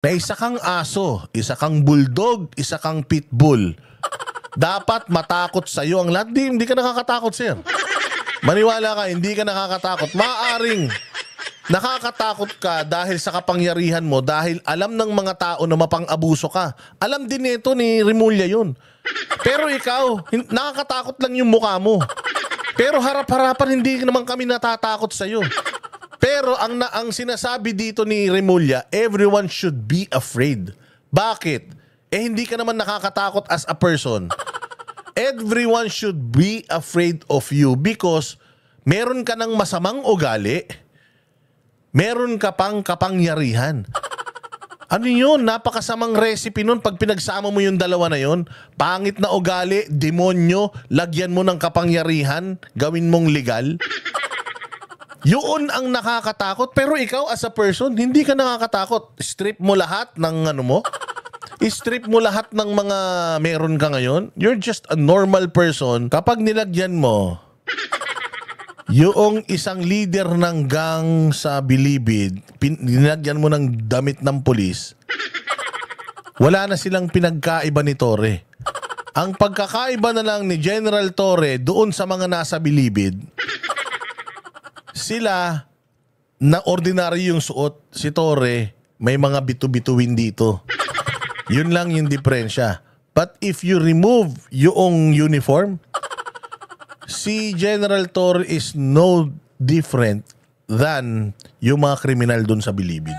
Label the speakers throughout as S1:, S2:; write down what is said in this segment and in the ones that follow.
S1: na isa kang aso, isa kang bulldog, isa kang pitbull. Dapat matakot sa'yo ang lahat. Hindi ka nakakatakot, sir. Maniwala ka, hindi ka nakakatakot. Maaring nakakatakot ka dahil sa kapangyarihan mo, dahil alam ng mga tao na mapang-abuso ka. Alam din nito ni Remulla yun. Pero ikaw, nakakatakot lang yung mukha mo. Pero harap-harapan, hindi naman kami natatakot sa'yo. Pero ang sinasabi dito ni Remulla, everyone should be afraid. Bakit? Hindi ka naman nakakatakot as a person. Everyone should be afraid of you because meron ka ng masamang ugali, meron ka pang kapangyarihan. Ano yun? Napakasamang recipe nun pag pinagsama mo yung dalawa na yun. Pangit na ugali, demonyo, lagyan mo ng kapangyarihan, gawin mong legal. Yun ang nakakatakot. Pero ikaw as a person, hindi ka nakakatakot. Strip mo lahat ng ano mo. I-strip mo lahat ng mga meron ka ngayon. You're just a normal person. Kapag nilagyan mo yung isang leader ng gang sa Bilibid, nilagyan mo ng damit ng pulis, wala na silang pinagkaiba ni Torre. Ang pagkakaiba na lang ni General Torre doon sa mga nasa Bilibid, sila na ordinary yung suot. Si Torre, may mga bitu-bituin dito. Yun lang yung diferensya. But if you remove yung uniform, si General Torre is no different than yung mga kriminal dun sa Bilibid.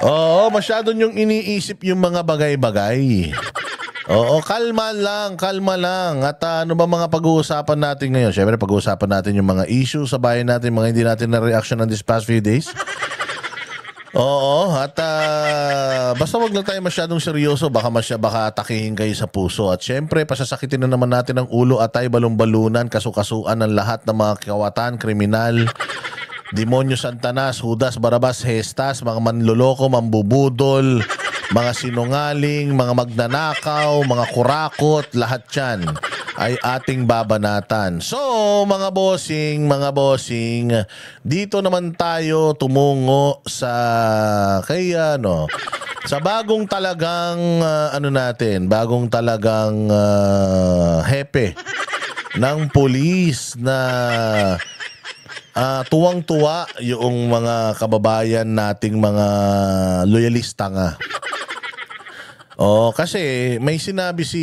S1: Oo, masyado yung iniisip yung mga bagay-bagay. Oo, kalma lang, kalma lang. At ano ba mga pag-uusapan natin ngayon? Siyempre, pag-uusapan natin yung mga issue sa bayan natin, mga hindi natin na reaction on this past few days. Oo, at basta wag lang tayo masyadong seryoso, baka atakihin kayo sa puso. At syempre, pasasakitin na naman natin ang ulo at tayo balong-balunan, kasukasuan ng lahat ng mga kawatan, kriminal, demonyo Santanas, Judas, Barabas, Hestas, mga manloloko, mambubudol, mga sinungaling, mga magnanakaw, mga kurakot, lahat yan ay ating babanatan. So, mga bossing, dito naman tayo tumungo sa sa bagong talagang bagong talagang hepe ng pulis na tuwang-tuwa yung mga kababayan nating mga loyalista nga. Kasi may sinabi si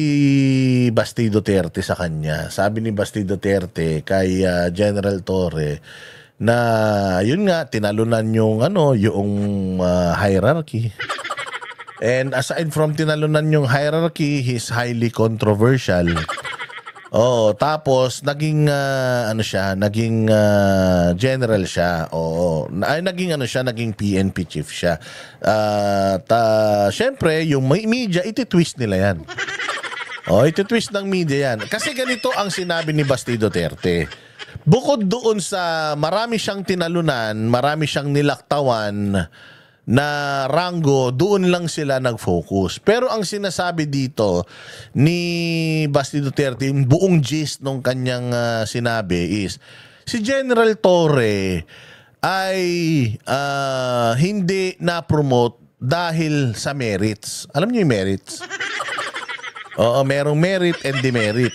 S1: Basti Duterte sa kanya. Sabi ni Basti Duterte kay General Torre na yun nga, tinalunan yung hierarchy. And aside from tinalunan yung hierarchy, he's highly controversial. Tapos naging naging general siya. Naging PNP chief siya. Syempre, yung media, iti-twist nila yan. Iti-twist ng media yan. Kasi ganito ang sinabi ni Basti Duterte. Bukod doon sa marami siyang tinalunan, marami siyang nilaktawan na ranggo, doon lang sila nag-focus. Pero ang sinasabi dito ni Basti Duterte, yung buong gist nung kanyang sinabi is, si General Torre ay hindi na-promote dahil sa merits. Alam niyo yung merits? Oo, merong merit and demerit.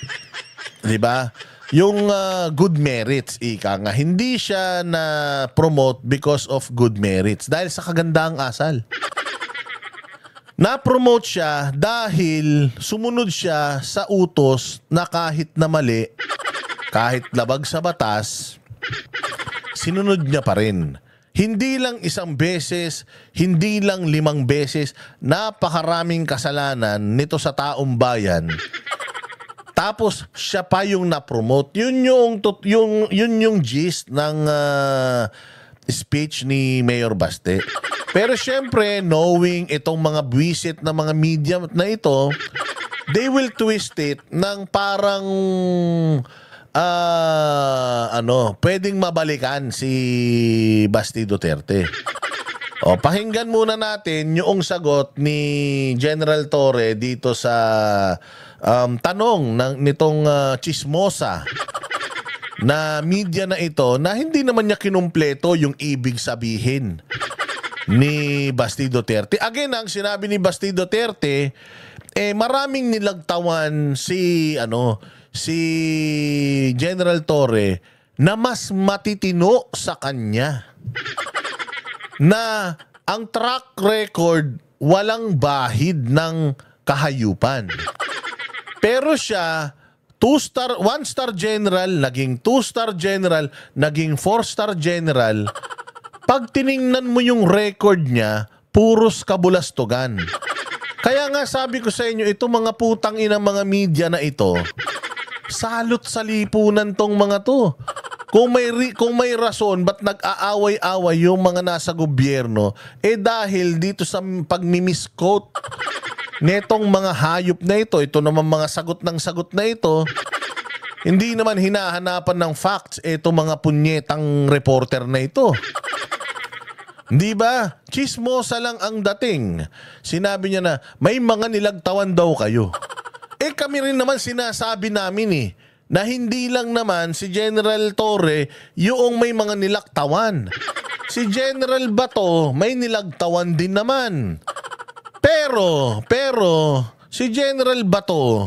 S1: Diba? Yung good merits, ika nga, hindi siya na-promote because of good merits. Dahil sa kagandang asal. Na-promote siya dahil sumunod siya sa utos na kahit na mali, kahit labag sa batas, sinunod niya pa rin. Hindi lang isang beses, hindi lang 5 beses, napakaraming kasalanan nito sa taong bayan. Tapos siya pa yung na-promote. Yun yung gist ng speech ni Mayor Baste. Pero syempre, knowing itong mga buwisit na mga media na ito, they will twist it ng parang pwedeng mabalikan si Basti Duterte. Pakinggan muna natin yung sagot ni General Torre dito sa tanong nitong chismosa na media na ito na hindi naman niya kinumpleto yung ibig sabihin ni Basti Duterte. Again, ang sinabi ni Basti Duterte, maraming nilagtawan si General Torre na mas matitino sa kanya. Na ang track record walang bahid ng kahayupan. Pero siya, 1-star general, naging 2-star general, naging 4-star general. Pag tiningnan mo yung record niya, puros kabulastugan. Kaya nga sabi ko sa inyo, ito mga putang inang mga media na ito, salot sa lipunan tong mga to. Kung may rason, ba't nag-aaway-away yung mga nasa gobyerno? Dahil dito sa pagmi-misquote netong mga hayop na ito naman mga sagot ng sagot na ito, hindi naman hinahanapan ng facts itong mga punyetang reporter na ito. Di ba? Chismosa lang ang dating. Sinabi niya na, may mga nilagtawan daw kayo. Kami rin naman sinasabi namin na hindi lang naman si General Torre yung may mga nilaktawan. Si General Bato may nilagtawan din naman. Pero si General Bato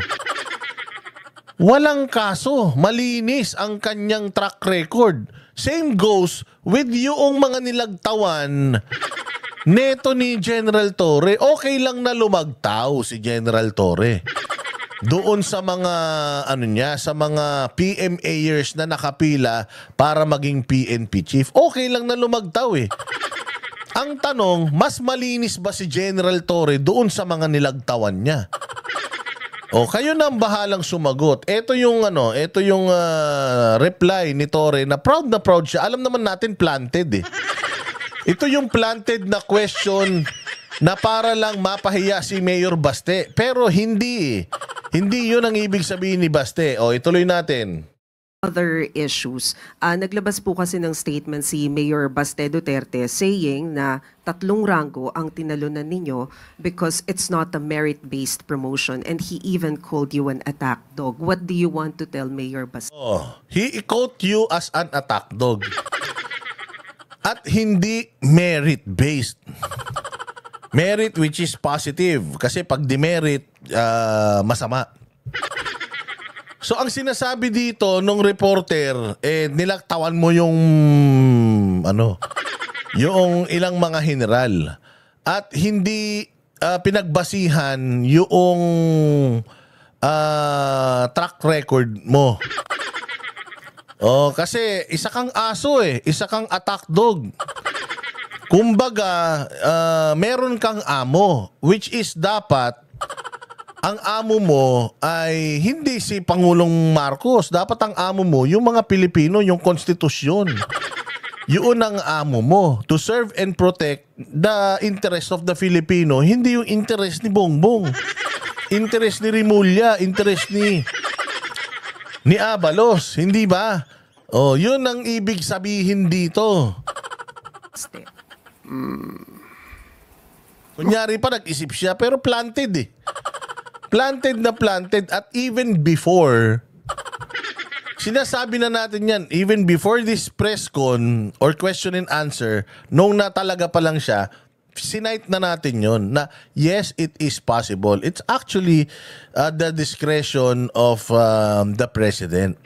S1: walang kaso, malinis ang kanyang track record. Same goes with yung mga nilagtawan neto ni General Torre. Okay lang na lumagtaw si General Torre doon sa mga sa mga PMAers na nakapila para maging PNP chief. Okay lang na lumagtaw Ang tanong, mas malinis ba si General Torre doon sa mga nilagtawan niya? Kayo na ang bahalang sumagot. Ito yung reply ni Torre na proud siya. Alam naman natin planted Ito yung planted na question na para lang mapahiya si Mayor Baste. Pero hindi Hindi yun ang ibig sabihin ni Baste. Ituloy natin.
S2: Other issues. Naglabas po kasi ng statement si Mayor Baste Duterte saying na 3 ranggo ang tinalunan ninyo because it's not a merit-based promotion, and he even called you an attack dog. What do you want to tell Mayor Baste?
S1: He quote you as an attack dog. At hindi merit-based. Merit which is positive. Kasi pag demerit, masama. So ang sinasabi dito nung reporter, nilaktawan mo yung yung ilang mga general at hindi pinagbasihan yung track record mo. Kasi isa kang aso isa kang attack dog. Kumbaga, meron kang amo, which is dapat ang amo mo ay hindi si Pangulong Marcos. Dapat ang amo mo, yung mga Pilipino, yung konstitusyon. Yun ang amo mo. To serve and protect the interest of the Filipino. Hindi yung interest ni Bongbong. Interest ni Rimulya. Interest ni Abalos. Hindi ba? Yun ang ibig sabihin dito. Kunyari pa nag-isip siya, pero planted Planted na planted. At even before, sinasabi na natin yan, even before this press con or question and answer, nung na talaga pa lang siya, sinight na natin yon na yes, it is possible. It's actually the discretion of the president.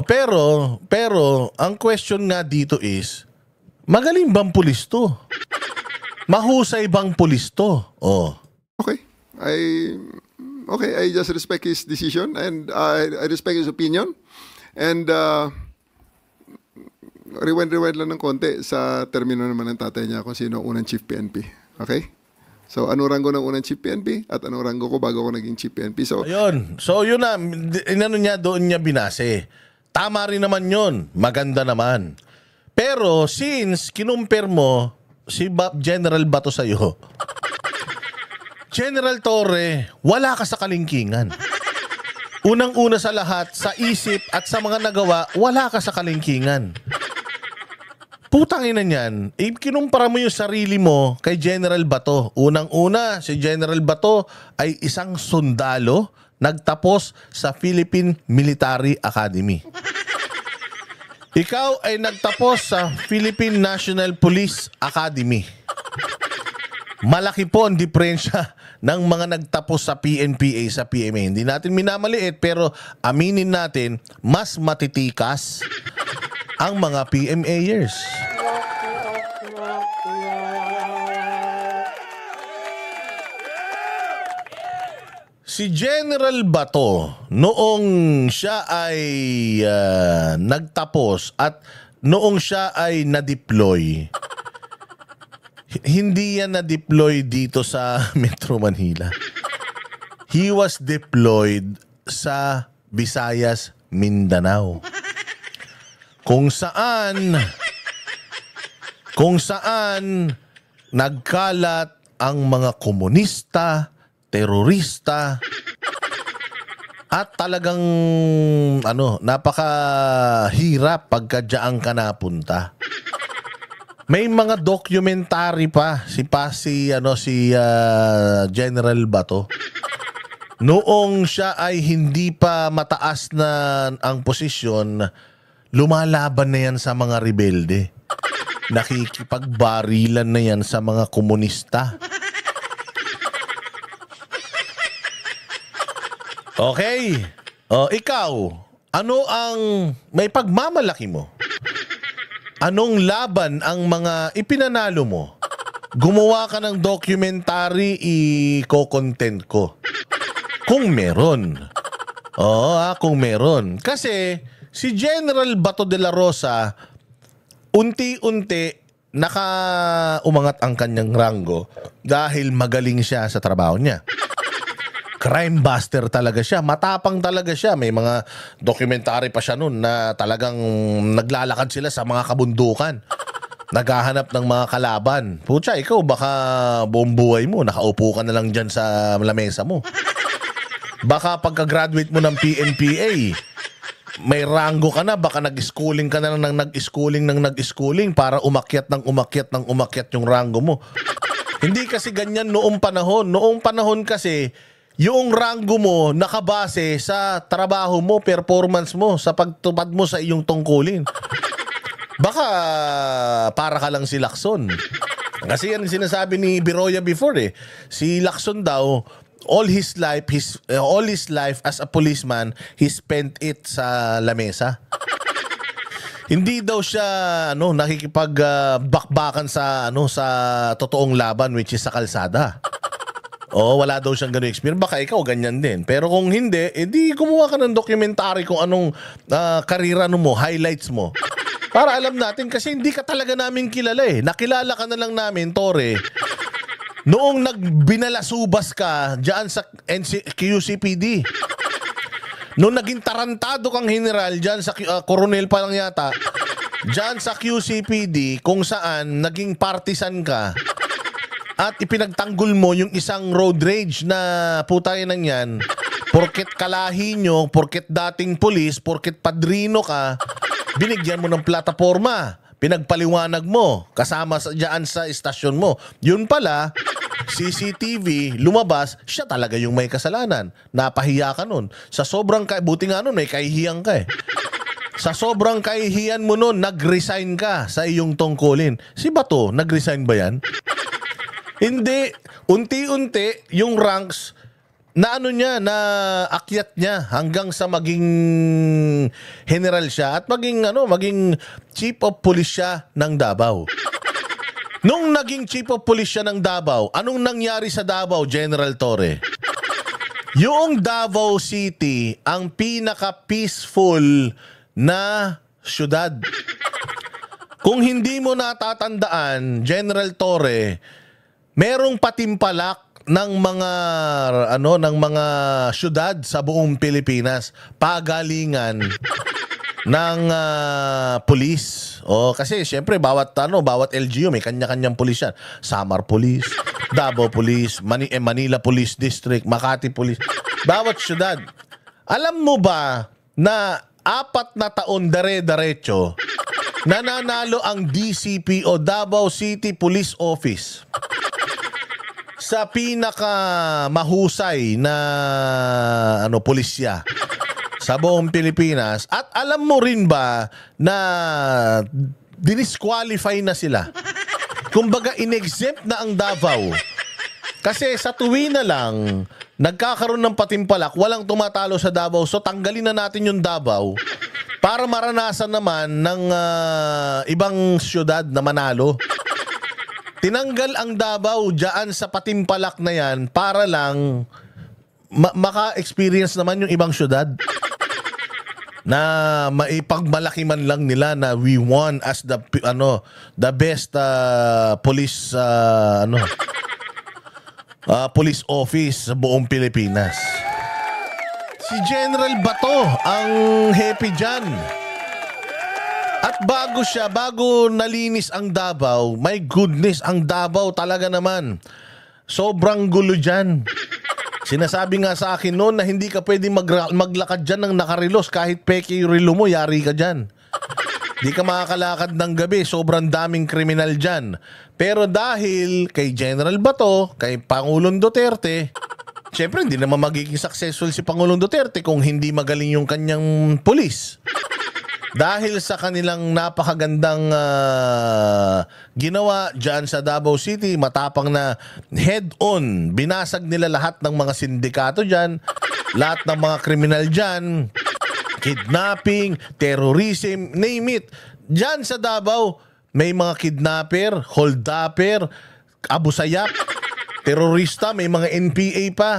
S1: Pero ang question nga dito is, magaling bang pulis to? Mahusay bang pulis to?
S3: Okay. I just respect his decision, and I respect his opinion. And rewind lang ng konti sa termino naman ng tatay niya kung sino unang chief PNP. Okay? So, ano ranggo ng unang chief PNP at ano ranggo ko bago ako naging chief PNP. So,
S1: ayun. So, yun na. Doon niya binase. Tama rin naman yun. Maganda naman. Pero, since kinumpir mo si General Bato sa'yo, General Torre, wala ka sa kalingkingan. Unang-una sa lahat, sa isip at sa mga nagawa, wala ka sa kalingkingan. Putang ina niyan, kinumpara mo yung sarili mo kay General Bato. Unang-una, si General Bato ay isang sundalo nagtapos sa Philippine Military Academy. Ikaw ay nagtapos sa Philippine National Police Academy. Malaki po ang diferensya ng mga nagtapos sa PNPA sa PMA. Hindi natin minamaliit pero aminin natin, mas matitikas ang mga PMAers. Si General Bato, noong siya ay nagtapos at noong siya ay na-deploy, hindi yan na-deploy dito sa Metro Manila. He was deployed sa Visayas, Mindanao. Kung saan nagkalat ang mga komunista, terorista, at talagang napakahirap pagka diyan ka napunta. May mga documentary pa si General Bato. Noong siya ay hindi pa mataas na ang posisyon, lumalaban na yan sa mga rebelde. Nakikipagbarilan na yan sa mga komunista. Okay. Ikaw, ano ang may pagmamalaki mo? Anong laban ang mga ipinanalo mo? Gumawa ka ng documentary, i-content ko. Kung meron. Kung meron. Kasi si General Bato de la Rosa, unti-unti umangat ang kanyang ranggo dahil magaling siya sa trabaho niya. Crime buster talaga siya. Matapang talaga siya. May mga documentary pa siya noon na talagang naglalakad sila sa mga kabundukan. Naghahanap ng mga kalaban. Pucha, ikaw baka buong buhay mo, nakaupo ka na lang dyan sa lamesa mo. Baka pagka-graduate mo ng PNPA, may rango ka na, baka nag-schooling ka na ng nag-schooling para umakyat yung rango mo. Hindi kasi ganyan noong panahon. Noong panahon kasi, yung rango mo nakabase sa trabaho mo, performance mo, sa pagtupad mo sa iyong tungkulin. Baka para ka lang si Lacson. Kasi yan sinasabi ni Biroya before eh. Si Lacson daw, all his life as a policeman, he spent it sa lamesa. Hindi daw siya nakikipagbakbakan sa totoong laban, which is sa kalsada. Wala daw siyang ganung experience. Baka ikaw ganyan din. Pero kung hindi, di gumawa ka ng documentary kung anong karira mo, highlights mo. Para alam natin kasi hindi ka talaga namin kilala eh. Nakilala ka na lang namin, Tore, noong nagbinalasubas ka diyan sa QCPD. Noong naging tarantado kang general diyan sa Coronel pa lang yata, diyan sa QCPD kung saan naging partisan ka. At ipinagtanggol mo yung isang road rage na putay nang yan. Porket kalahi nyo, porket dating pulis, porket padrino ka, binigyan mo ng plataforma. Pinagpaliwanag mo kasama dyan sa istasyon mo. Yun pala, CCTV, lumabas, siya talaga yung may kasalanan. Napahiya ka nun. Sa sobrang buti nga nun, may kahihiyan ka eh. Sa sobrang kahihiyan mo nun, nag-resign ka sa iyong tungkulin. Si Bato, nag-resign ba yan? Hindi, unti-unti yung ranks na akyat niya hanggang sa maging general siya at maging chief of police siya ng Davao. Nung naging chief of police siya ng Davao, anong nangyari sa Davao, General Torre? Yung Davao City ang pinaka-peaceful na syudad. Kung hindi mo natatandaan, General Torre, merong patimpalak ng mga syudad sa buong Pilipinas, pagalingan ng pulis. Kasi syempre bawat LGU may kanya-kanyang pulis yan. Samar Police, Davao Police, Manila Police District, Makati Police. Bawat syudad. Alam mo ba na 4 na taon dare-derecho nananalo ang DCP o Davao City Police Office sa pinaka mahusay na pulisya sa buong Pilipinas. At alam mo rin ba na dinisqualify na sila? Kumbaga, in-exempt na ang Davao. Kasi sa tuwi na lang, nagkakaroon ng patimpalak, walang tumatalo sa Davao. So tanggalin na natin yung Davao para maranasan naman ng ibang syudad na manalo. Tinanggal ang Davao dyan sa patimpalak na yan para lang maka-experience naman yung ibang syudad na maipagmalaki man lang nila na we won as the best police police office sa buong Pilipinas. Si General Bato ang happy dyan. At bago nalinis ang Davao, my goodness, ang Davao talaga naman. Sobrang gulo dyan. Sinasabi nga sa akin noon na hindi ka pwede maglakad dyan ng nakarilos. Kahit peke yung relo mo, yari ka dyan. Di ka makakalakad ng gabi. Sobrang daming kriminal dyan. Pero dahil kay General Bato, kay Pangulong Duterte, syempre hindi naman magiging successful si Pangulong Duterte kung hindi magaling yung kanyang pulis. Dahil sa kanilang napakagandang ginawa dyan sa Davao City, matapang na head-on, binasag nila lahat ng mga sindikato dyan, lahat ng mga kriminal dyan, kidnapping, terrorism, name it. Dyan sa Davao, may mga kidnapper, holdupper, abu sayyaf, terorista, may mga NPA pa.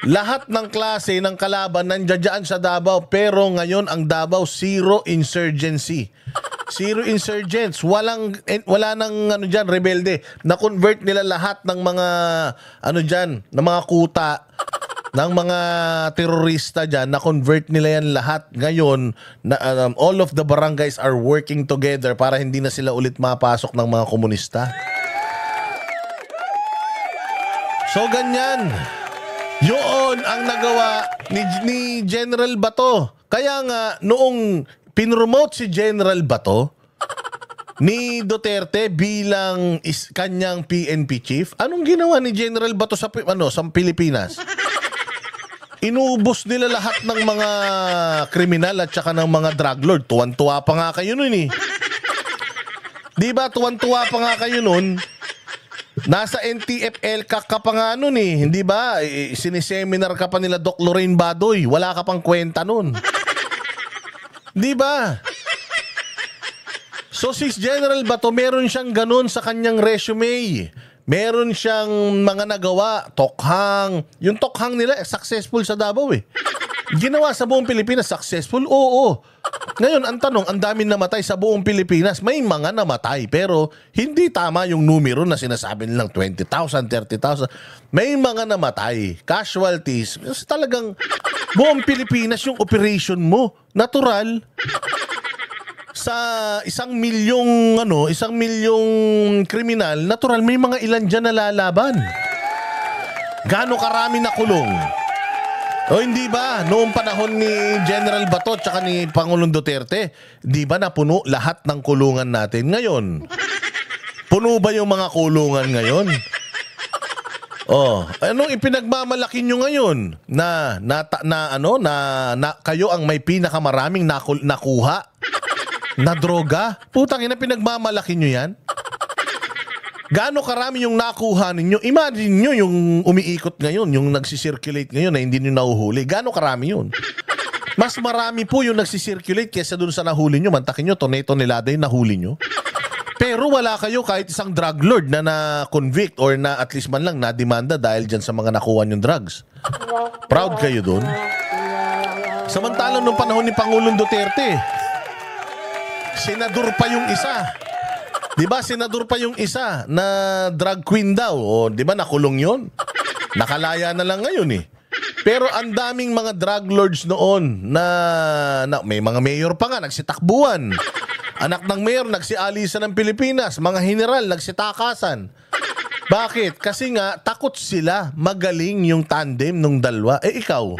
S1: Lahat ng klase ng kalaban nandiyan sa Davao, pero ngayon ang Davao zero insurgency. Zero insurgents, wala nang diyan rebelde. Na-convert nila lahat ng mga ng mga kuta ng mga terorista diyan, na-convert nila yan lahat ngayon na all of the barangays are working together para hindi na sila ulit mapasok ng mga komunista. So ganyan. Yun ang nagawa ni General Bato. Kaya nga, noong pinromote si General Bato ni Duterte bilang kanyang PNP chief, anong ginawa ni General Bato sa Pilipinas? Inubos nila lahat ng mga kriminal at saka ng mga drug lord. Tuwan-tuwa pa nga kayo nun eh. Di ba, tuwan-tuwa pa nga kayo nun? Nasa NTFL ka pa nga nun eh. Hindi ba? Siniseminar ka pa nila Doc Lorraine Badoy. Wala ka pang kwenta nun. Di ba? So si General Bato, meron siyang ganun sa kanyang resume. Meron siyang mga nagawa. Tokhang. Yung tokhang nila, successful sa Davao eh. Ginawa sa buong Pilipinas, successful? Oo. Ngayon, ang tanong, ang daming namatay sa buong Pilipinas. May mga namatay, pero hindi tama yung numero na sinasabi nilang 20,000, 30,000. May mga namatay, casualties. Kasi talagang buong Pilipinas yung operation mo. Natural. Sa 1 milyong kriminal, natural may mga ilan dyan na lalaban. Gaano karami na kulong? O hindi ba, noong panahon ni General Bato at ni Pangulong Duterte, di ba napuno lahat ng kulungan natin ngayon? Puno ba yung mga kulungan ngayon? Oh, anong ipinagmamalaki nyo ngayon? Na kayo ang may pinakamaraming nakuha na droga? Putang ina, pinagmamalaki nyo yan? Gaano karami yung nakuha ninyo? Imagine nyo yung umiikot ngayon, yung nagsisirculate ngayon na hindi nyo nahuhuli. Gaano karami yun? Mas marami po yung nagsisirculate kesa dun sa nahuli nyo. Mantakin nyo, tonelada yung nahuli nyo. Pero wala kayo kahit isang drug lord na na-convict or na at least man lang na-demanda dahil dyan sa mga nakuha nyong drugs. Proud kayo dun? Samantalang nung panahon ni Pangulong Duterte, senador pa yung isa. Di ba, senador pa yung isa na drug queen daw. O, di ba, nakulong yun? Nakalaya na lang ngayon eh. Pero ang daming mga drug lords noon na may mga mayor pa nga, nagsitakbuhan. Anak ng mayor, nagsialisan ng Pilipinas. Mga general, nagsitakasan. Bakit? Kasi nga, takot sila. Magaling yung tandem nung dalawa. Eh, ikaw,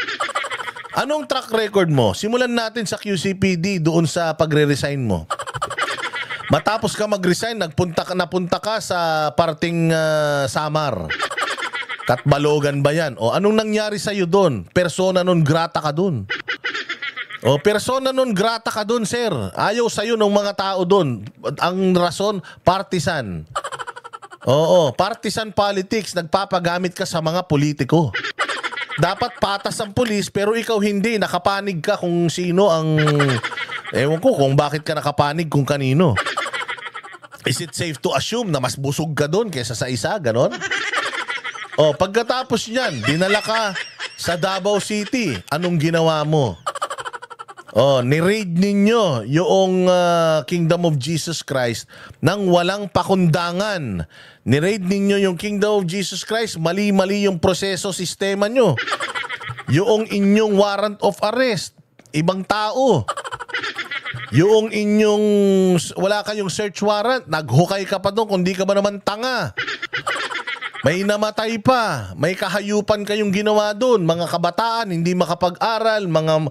S1: anong track record mo? Simulan natin sa QCPD doon sa pagre-resign mo. Matapos ka mag-resign, napunta ka sa parting Samar. Katbalogan ba yan? O anong nangyari sa'yo doon? Persona non grata ka doon. O, persona non grata ka doon, sir. Ayaw sa'yo ng mga tao doon. Ang rason, partisan. Oo, partisan politics. Nagpapagamit ka sa mga politiko. Dapat patas ang pulis, pero ikaw hindi. Nakapanig ka kung sino ang... Ewan ko kung bakit ka nakapanig kung kanino. Is it safe to assume na mas busog ka doon kaysa sa isa, ganon? O, pagkatapos niyan, dinala ka sa Davao City. Anong ginawa mo? Oh, ni-raid ninyo yung Kingdom of Jesus Christ nang walang pakundangan. Ni-raid ninyo yung Kingdom of Jesus Christ, mali-mali yung proseso, sistema nyo. Yung inyong warrant of arrest, ibang tao. Yung inyong, wala kayong search warrant, naghukay ka pa doon kung di ka ba naman tanga. May namatay pa, may kahayupan kayong ginawa doon, mga kabataan hindi makapag-aral, mga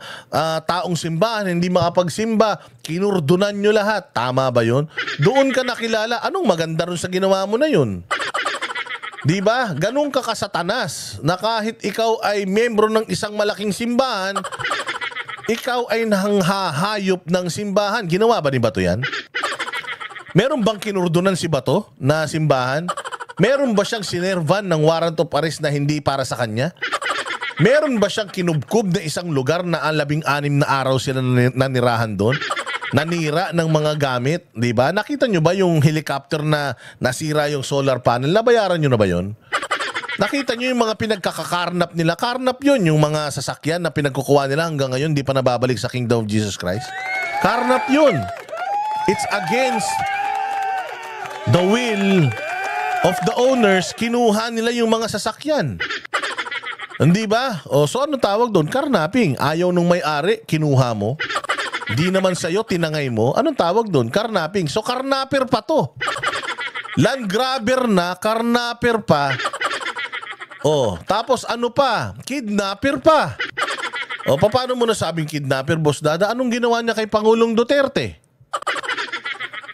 S1: taong simbahan hindi makapagsimba, kinurdunan nyo lahat. Tama ba yun? Doon ka nakilala, anong maganda ron sa ginawa mo na yun? Di ba? Ganun ka kasatanas na kahit ikaw ay membro ng isang malaking simbahan, ikaw ay nanghahayop ng simbahan. Ginawa ba ni Bato yan? Meron bang kinurdunan si Bato na simbahan? Meron ba siyang sinervan ng warrant of arrest na hindi para sa kanya? Meron ba siyang kinubkob na isang lugar na 16 na araw sila nanirahan doon? Nanira ng mga gamit, di ba? Nakita nyo ba yung helicopter na nasira yung solar panel? Nabayaran nyo na ba yon? Nakita nyo yung mga pinagkakakarnap nila? Karnap yun, yung mga sasakyan na pinagkukuha nila hanggang ngayon di pa nababalik sa Kingdom of Jesus Christ. Karnap yun. It's against the will of the owners. Kinuha nila yung mga sasakyan. Hindi ba? O, so ano tawag doon? Karnaping. Ayaw nung may-ari, kinuha mo. Di naman sa'yo, tinangay mo. Anong tawag doon? Karnaping. So karnaper pa to. Land grabber na, karnaper pa. O, tapos ano pa? Kidnapper pa. O, paano mo nasabing kidnapper, Boss Dada? Anong ginawa niya kay Pangulong Duterte?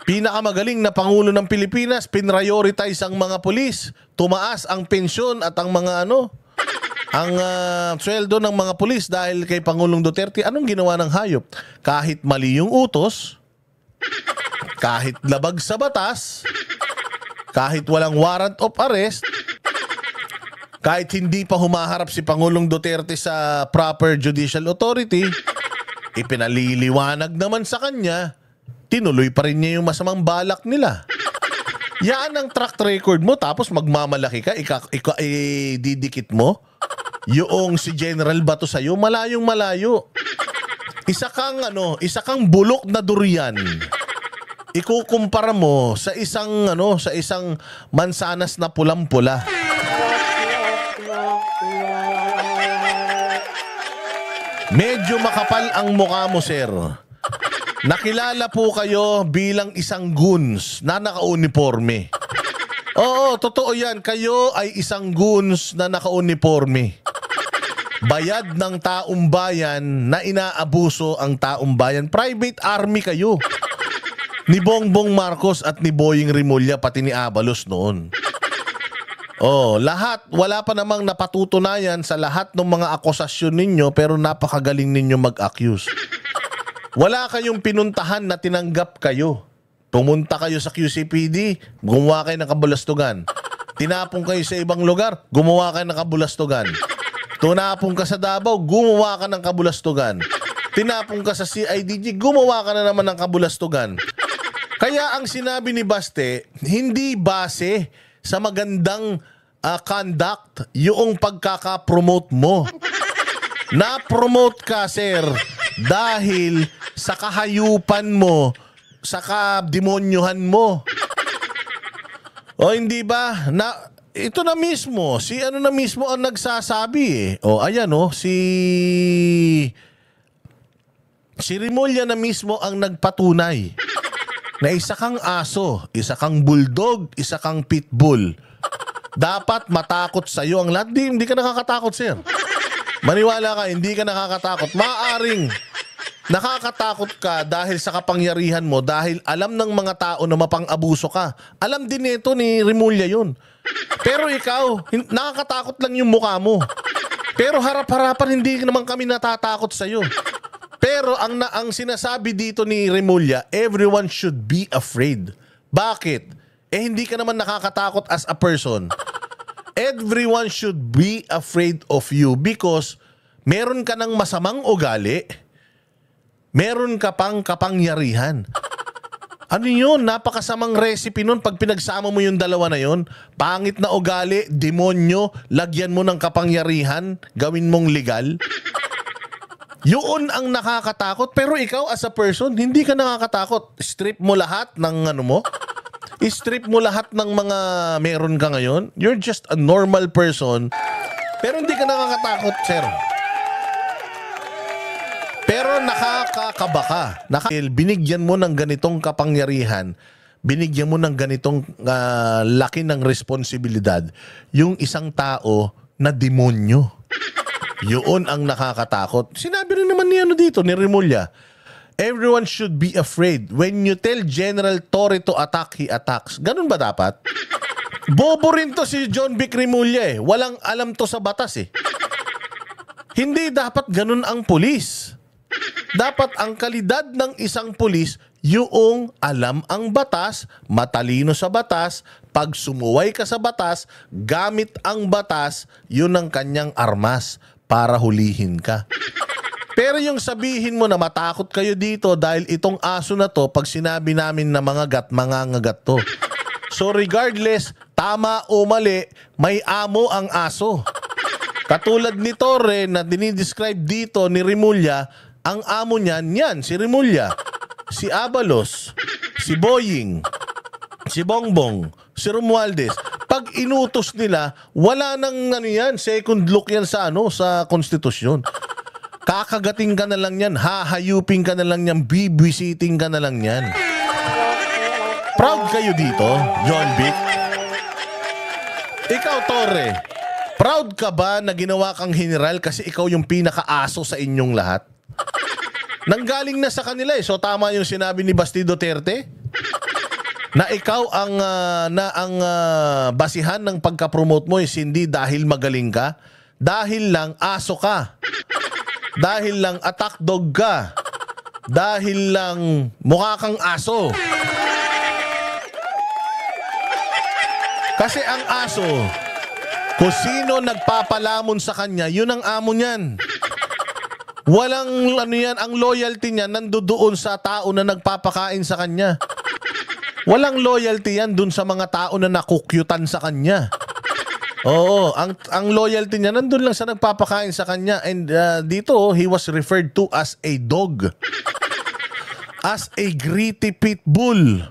S1: Pinakamagaling na Pangulo ng Pilipinas, pinrioritize ang mga pulis, tumaas ang pensyon at ang mga ang sweldo ng mga pulis dahil kay Pangulong Duterte. Anong ginawa ng hayop? Kahit mali yung utos, kahit labag sa batas, kahit walang warrant of arrest, kahit hindi pa humaharap si Pangulong Duterte sa proper judicial authority, ipinaliliwanag naman sa kanya, tinuloy pa rin niya yung masamang balak nila. Yan ang track record mo, tapos magmamalaki ka, didikit mo yung si General Bato sa'yo, malayong malayo. Isa kang bulok na durian. Ikukumpara mo sa isang mansanas na pulang-pula. Medyo makapal ang mukha mo, sir. Nakilala po kayo bilang isang goons na naka-uniforme. Oo, totoo yan. Kayo ay isang goons na naka-uniforme. Bayad ng taong bayan na inaabuso ang taong bayan. Private army kayo. Ni Bongbong Marcos at ni Boying Rimulya, pati ni Abalos noon. Oh, lahat, wala pa namang napatutunayan sa lahat ng mga akusasyon ninyo, pero napakagaling ninyo mag-accuse. Wala kayong pinuntahan na tinanggap kayo. Pumunta kayo sa QCPD, gumawa kayo ng kabulastugan. Tinapong kayo sa ibang lugar, gumawa kayo ng kabulastugan. Tunapong ka sa Davao, gumawa ka ng kabulastugan. Tinapong ka sa CIDG, gumawa ka na naman ng kabulastugan. Kaya ang sinabi ni Baste, hindi base sa magandang conduct yung pagkaka-promote mo. Na-promote ka, sir, dahil sa kahayupan mo, sa kademonyohan mo. O hindi ba? Ito na mismo, si na mismo ang nagsasabi eh. O ayan si Rimulya na mismo ang nagpatunay na isa kang aso, isa kang bulldog, isa kang pitbull. Dapat matakot sa'yo ang lahat. Hindi ka nakakatakot, sir. Maniwala ka, hindi ka nakakatakot. Maaring nakakatakot ka dahil sa kapangyarihan mo, dahil alam ng mga tao na mapang-abuso ka. Alam din ito ni Rimulya yun. Pero ikaw, nakakatakot lang yung mukha mo. Pero harap-harapan, hindi naman kami natatakot sa'yo. Pero ang sinasabi dito ni Remulla, everyone should be afraid. Bakit? Hindi ka naman nakakatakot as a person. Everyone should be afraid of you because meron ka ng masamang ugali, meron ka pang kapangyarihan. Ano yun? Napakasamang recipe nun pag pinagsama mo yung dalawa na yun. Pangit na ugali, demonyo, lagyan mo ng kapangyarihan, gawin mong legal. Yun ang nakakatakot. Pero ikaw as a person, hindi ka nakakatakot. Strip mo lahat ng ano mo. I-strip mo lahat ng mga meron ka ngayon. You're just a normal person. Pero hindi ka nakakatakot, sir. Pero nakakakaba ka. Binigyan mo ng ganitong kapangyarihan, binigyan mo ng ganitong laki ng responsibilidad yung isang tao na demonyo. Yun ang nakakatakot. Sinabi rin naman ni Remulla, everyone should be afraid. When you tell General Torre to attack, he attacks. Ganun ba dapat? Bobo rin to si John Vic Remulla eh. Walang alam to sa batas eh. Hindi dapat ganun ang pulis. Dapat ang kalidad ng isang pulis, yung alam ang batas, matalino sa batas, pag sumuway ka sa batas, gamit ang batas, yun ang kanyang armas para hulihin ka. Pero yung sabihin mo na matakot kayo dito dahil itong aso na to, pag sinabi namin na mangangagat to. So regardless, tama o mali, may amo ang aso. Katulad ni Torre na dinidescribe dito ni Remulla, ang amo niyan, yan, si Remulla, si Abalos, si Boying, si Bongbong, si Romualdez. Pag inutos nila, wala nang second look yan sa konstitusyon. Kakagating ka na lang yan, hahayupin ka na lang yan, bibisiting ka na lang yan. Proud kayo dito, John Vic? Ikaw, Torre, proud ka ba na ginawa kang general kasi ikaw yung pinakaaso sa inyong lahat? Nanggaling na sa kanila eh. So tama yung sinabi ni Basti Duterte na ikaw ang basihan ng pagka-promote mo is hindi dahil magaling ka, dahil lang aso ka. Dahil lang attack dog ka. Dahil lang mukha kang aso. Kasi ang aso, kung sino nagpapalamon sa kanya, yun ang amo niyan. Walang ang loyalty niya nandoon sa tao na nagpapakain sa kanya. Walang loyalty yan dun sa mga tao na nakukyutan sa kanya. Oo, ang loyalty niya nandun lang sa nagpapakain sa kanya. And dito, he was referred to as a dog. As a gritty pit bull.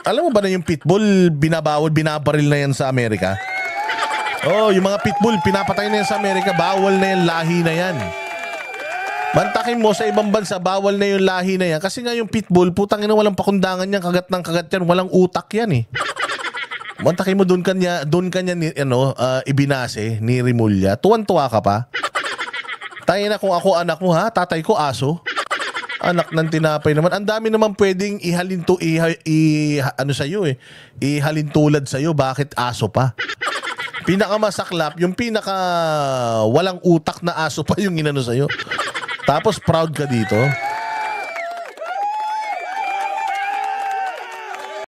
S1: Alam mo ba na yung pitbull, binabaril na yan sa Amerika? Oh, yung mga pitbull, pinapatay na yan sa Amerika, bawal na yan, lahi na yan. Mantakin mo sa ibang bansa, bawal na yung lahi na yan. Kasi nga yung pitbull, putang ina, walang pakundangan yan, kagat ng kagat yan, walang utak yan eh. Mantakin mo, doon kanya ibinase ni Remulla. Tuwan-tuwa ka pa. Tayo na kung ako anak mo ha, tatay ko aso. Anak ng tinapay naman. Ang dami naman pwedeng ihalin tulad sa'yo, bakit aso pa? Pinakamasaklap, yung walang utak na aso pa yung inano sa'yo. Tapos proud ka dito.